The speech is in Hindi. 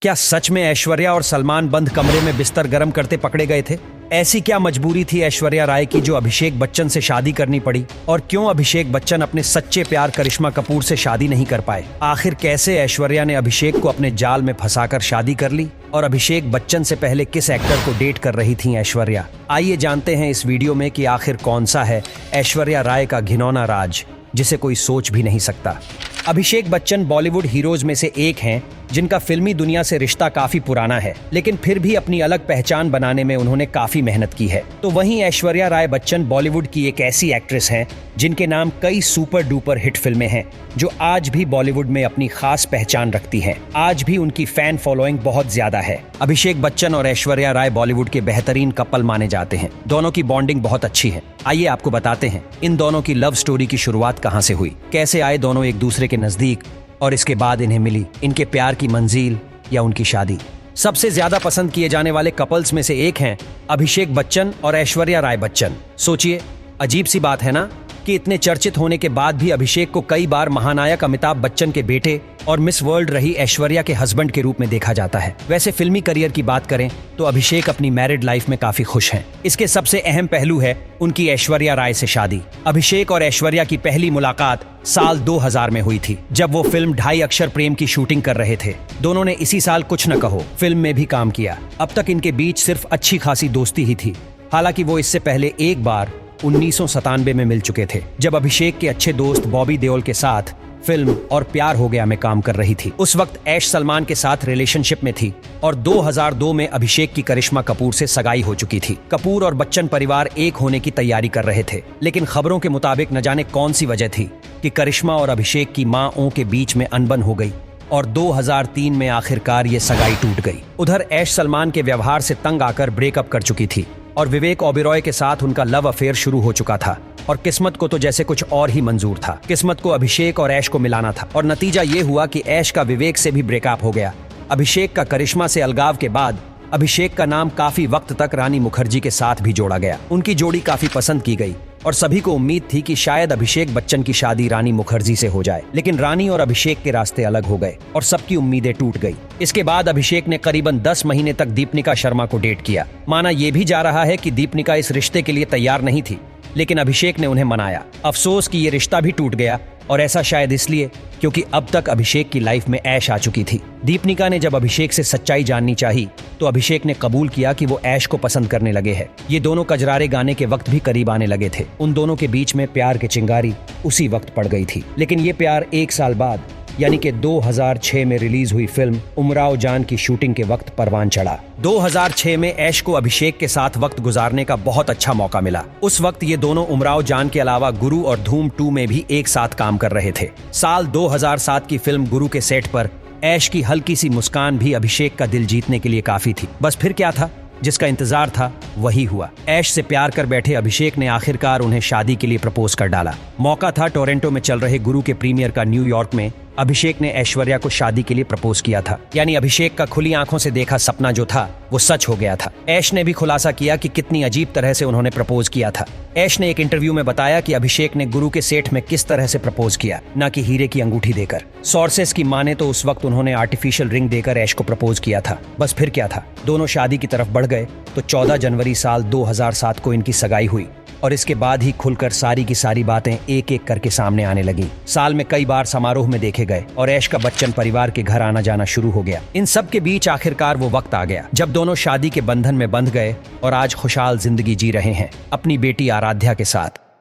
क्या सच में ऐश्वर्या और सलमान बंद कमरे में बिस्तर गर्म करते पकड़े गए थे? ऐसी क्या मजबूरी थी ऐश्वर्या राय की जो अभिषेक बच्चन से शादी करनी पड़ी? और क्यों अभिषेक बच्चन अपने सच्चे प्यार करिश्मा कपूर से शादी नहीं कर पाए? आखिर कैसे ऐश्वर्या ने अभिषेक को अपने जाल में फंसाकर शादी कर ली? और अभिषेक बच्चन से पहले किस एक्टर को डेट कर रही थी ऐश्वर्या? आइए जानते हैं इस वीडियो में कि आखिर कौन सा है ऐश्वर्या राय का घिनौना राज जिसे कोई सोच भी नहीं सकता। अभिषेक बच्चन बॉलीवुड हीरोज में से एक हैं जिनका फिल्मी दुनिया से रिश्ता काफी पुराना है, लेकिन फिर भी अपनी अलग पहचान बनाने में उन्होंने काफी मेहनत की है। तो वहीं ऐश्वर्या राय बच्चन बॉलीवुड की एक ऐसी एक्ट्रेस हैं जिनके नाम कई सुपर डुपर हिट फिल्में हैं जो आज भी बॉलीवुड में अपनी खास पहचान रखती हैं। आज भी उनकी फैन फॉलोइंग बहुत ज्यादा है। अभिषेक बच्चन और ऐश्वर्या राय बॉलीवुड के बेहतरीन कपल माने जाते हैं। दोनों की बॉन्डिंग बहुत अच्छी है। आइए आपको बताते हैं इन दोनों की लव स्टोरी की शुरुआत कहां से हुई, कैसे आए दोनों एक दूसरे के नजदीक और इसके बाद इन्हें मिली इनके प्यार की मंजिल या उनकी शादी। सबसे ज्यादा पसंद किए जाने वाले कपल्स में से एक हैं अभिषेक बच्चन और ऐश्वर्या राय बच्चन। सोचिए, अजीब सी बात है ना कि इतने चर्चित होने के बाद भी अभिषेक को कई बार महानायक अमिताभ बच्चन के बेटे और मिस वर्ल्ड रही ऐश्वर्या के हस्बैंड के रूप में देखा जाता है। वैसे फिल्मी करियर की बात करें तो अभिषेक अपनी मैरिड लाइफ में काफी खुश हैं। इसके सबसे अहम पहलू है उनकी ऐश्वर्या राय से शादी। अभिषेक और ऐश्वर्या की पहली मुलाकात साल 2000 में हुई थी, जब वो फिल्म ढाई अक्षर प्रेम की शूटिंग कर रहे थे। दोनों ने इसी साल कुछ न कहो फिल्म में भी काम किया। अब तक इनके बीच सिर्फ अच्छी खासी दोस्ती ही थी। हालांकि वो इससे पहले एक बार 1997 में मिल चुके थे, जब अभिषेक के अच्छे दोस्त बॉबी देओल के साथ फिल्म और प्यार हो गया में काम कर रही थी। उस वक्त ऐश सलमान के साथ रिलेशनशिप में थी और 2002 में अभिषेक की करिश्मा कपूर से सगाई हो चुकी थी। कपूर और बच्चन परिवार एक होने की तैयारी कर रहे थे, लेकिन खबरों के मुताबिक न जाने कौन सी वजह थी कि करिश्मा और अभिषेक की मांओं के बीच में अनबन हो गई और 2003 में आखिरकार ये सगाई टूट गई। उधर ऐश सलमान के व्यवहार से तंग आकर ब्रेकअप कर चुकी थी और विवेक ओबेरॉय के साथ उनका लव अफेयर शुरू हो चुका था। और किस्मत को तो जैसे कुछ और ही मंजूर था। किस्मत को अभिषेक और ऐश को मिलाना था और नतीजा ये हुआ कि ऐश का विवेक से भी ब्रेकअप हो गया। अभिषेक का करिश्मा से अलगाव के बाद अभिषेक का नाम काफी वक्त तक रानी मुखर्जी के साथ भी जोड़ा गया। उनकी जोड़ी काफी पसंद की गई और सभी को उम्मीद थी कि शायद अभिषेक बच्चन की शादी रानी मुखर्जी से हो जाए, लेकिन रानी और अभिषेक के रास्ते अलग हो गए और सबकी उम्मीदें टूट गई। इसके बाद अभिषेक ने करीबन 10 महीने तक दीपिका शर्मा को डेट किया। माना यह भी जा रहा है कि दीपिका इस रिश्ते के लिए तैयार नहीं थी, लेकिन अभिषेक ने उन्हें मनाया। अफसोस कि ये रिश्ता भी टूट गया और ऐसा शायद इसलिए क्योंकि अब तक अभिषेक की लाइफ में ऐश आ चुकी थी। दीपिका ने जब अभिषेक से सच्चाई जाननी चाही तो अभिषेक ने कबूल किया कि वो ऐश को पसंद करने लगे हैं। ये दोनों कजरारे गाने के वक्त भी करीब आने लगे थे। उन दोनों के बीच में प्यार की चिंगारी उसी वक्त पड़ गई थी, लेकिन ये प्यार एक साल बाद यानी कि 2006 में रिलीज हुई फिल्म उमराव जान की शूटिंग के वक्त परवान चढ़ा। 2006 में ऐश को अभिषेक के साथ वक्त गुजारने का बहुत अच्छा मौका मिला। उस वक्त ये दोनों उमराव जान के अलावा गुरु और धूम 2 में भी एक साथ काम कर रहे थे। साल 2007 की फिल्म गुरु के सेट पर ऐश की हल्की सी मुस्कान भी अभिषेक का दिल जीतने के लिए काफी थी। बस फिर क्या था, जिसका इंतजार था वही हुआ। ऐश से प्यार कर बैठे अभिषेक ने आखिरकार उन्हें शादी के लिए प्रपोज कर डाला। मौका था टोरंटो में चल रहे गुरु के प्रीमियर का। न्यूयॉर्क में अभिषेक ने ऐश्वर्या को शादी के लिए प्रपोज किया था। यानी अभिषेक का खुली आंखों से देखा सपना जो था वो सच हो गया था। ऐश ने भी खुलासा किया कि कितनी अजीब तरह से उन्होंने प्रपोज किया था। ऐश ने एक इंटरव्यू में बताया कि अभिषेक ने गुरु के सेट में किस तरह से प्रपोज किया, न कि हीरे की अंगूठी देकर। सोर्सेस की माने तो उस वक्त उन्होंने आर्टिफिशियल रिंग देकर ऐश को प्रपोज किया था। बस फिर क्या था, दोनों शादी की तरफ बढ़ गए तो 14 जनवरी साल 2007 को इनकी सगाई हुई और इसके बाद ही खुलकर सारी की सारी बातें एक एक करके सामने आने लगी। साल में कई बार समारोह में देखे गए और ऐश का बच्चन परिवार के घर आना जाना शुरू हो गया। इन सब के बीच आखिरकार वो वक्त आ गया जब दोनों शादी के बंधन में बंध गए और आज खुशहाल जिंदगी जी रहे हैं अपनी बेटी आराध्या के साथ।